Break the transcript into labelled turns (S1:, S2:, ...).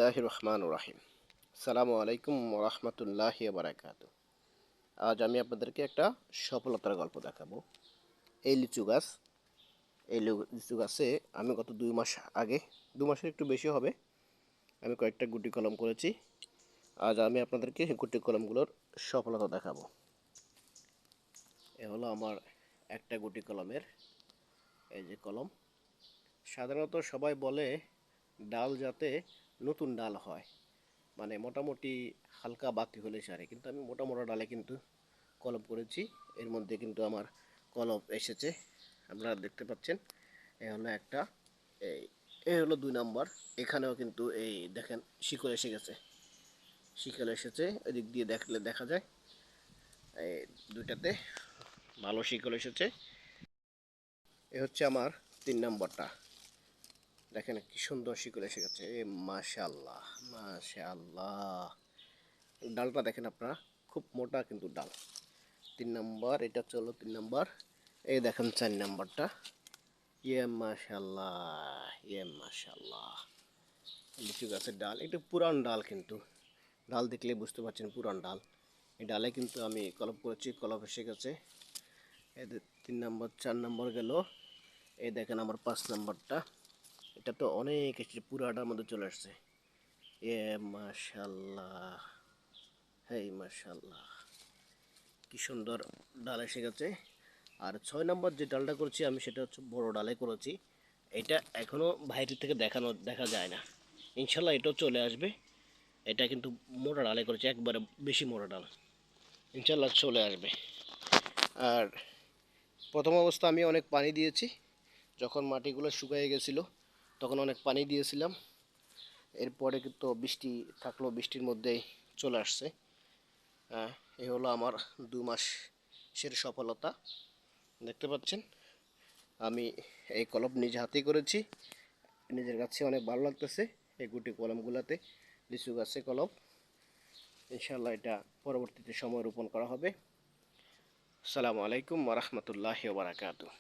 S1: রহমানুর রাহিম। সালামু আলাইকুম রহমতুল্লাহি বারাকাতু। আজ আমি আপনাদেরকে একটা সফলতার গল্প দেখাবো। এই লিচু গাছ, লিচু গাছে আমি গত 2 মাস আগে, 2 মাসের একটু বেশি হবে, আমি কয়েকটা গুটি কলম করেছি। আজ আমি আপনাদেরকে গুটি কলমগুলোর সফলতা দেখাবো। এ হলো আমার একটা গুটি কলমের এই যে কলম। সাধারণত সবাই বলে ডাল যাতে নতুন ডাল হয়, মানে মোটামুটি হালকা বাতি হলে সারে, কিন্তু আমি মোটা মোটা ডালে কিন্তু কলম করেছি। এর মধ্যে কিন্তু আমার কলম এসেছে, আপনারা দেখতে পাচ্ছেন। এ হলো একটা, এই এ হলো 2 নম্বর। এখানেও কিন্তু এই দেখেন শিকড় এসে গেছে, শিকড় এসেছে, এদিক দিয়ে দেখলে দেখা যায় এই দুইটাতে ভালো শিকড় এসেছে। এ হচ্ছে আমার 3 নম্বরটা, দেখেন কি সুন্দর শিকড় এসে গেছে। এ মাশাআল্লাহ মাশাআল্লাহ, ডালটা দেখেন আপনারা, খুব মোটা কিন্তু ডাল। 3 নম্বর, এটা চলো 3 নম্বর। এই দেখেন 4 নম্বরটা। ইয়ে মাশাল্লাহ, ইয়ে মাশাল্লাহ, লিচু গাছের ডাল একটু পুরান ডাল, কিন্তু ডাল দেখলে বুঝতে পারছেন পুরান ডাল। এই ডালে কিন্তু আমি কলপ করেছি, কলপ এসে গেছে। এই 3 নম্বর, 4 নম্বর গেল। এই দেখেন আমার 5 নম্বরটা, এটা তো অনেক এসেছে, পুরাটার মধ্যে চলে আসছে। এ মাশাল্লাহ, হেই মাশাল্লাহ, কি সুন্দর ডাল এসে গেছে। আর 6 নম্বর যে ডালটা করেছি আমি, সেটা হচ্ছে বড় ডালে করেছি। এটা এখনও বাইরে থেকে দেখা যায় না, ইনশাল্লাহ এটাও চলে আসবে। এটা কিন্তু মোটা ডালে করেছি, একবারে বেশি মোটা ডাল, ইনশাল্লাহ চলে আসবে। আর প্রথম অবস্থা আমি অনেক পানি দিয়েছি, যখন মাটিগুলো শুকিয়ে গেছিলো তখন অনেক পানি দিয়েছিলাম। এরপরে কিন্তু বৃষ্টি থাকলো, বৃষ্টির মধ্যেই চলে আসছে। এই হলো আমার 2 মাসের সফলতা, দেখতে পাচ্ছেন। আমি এই কলম নিজে হাতেই করেছি, নিজের কাছে অনেক ভালো লাগতেছে এই গুটি কলমগুলোতে, লিচু গাছে কলম। ইনশাল্লাহ এটা পরবর্তীতে সময় রোপণ করা হবে। আসসালামু আলাইকুম ওয়া রাহমাতুল্লাহি ওয়া বারাকাতুহু।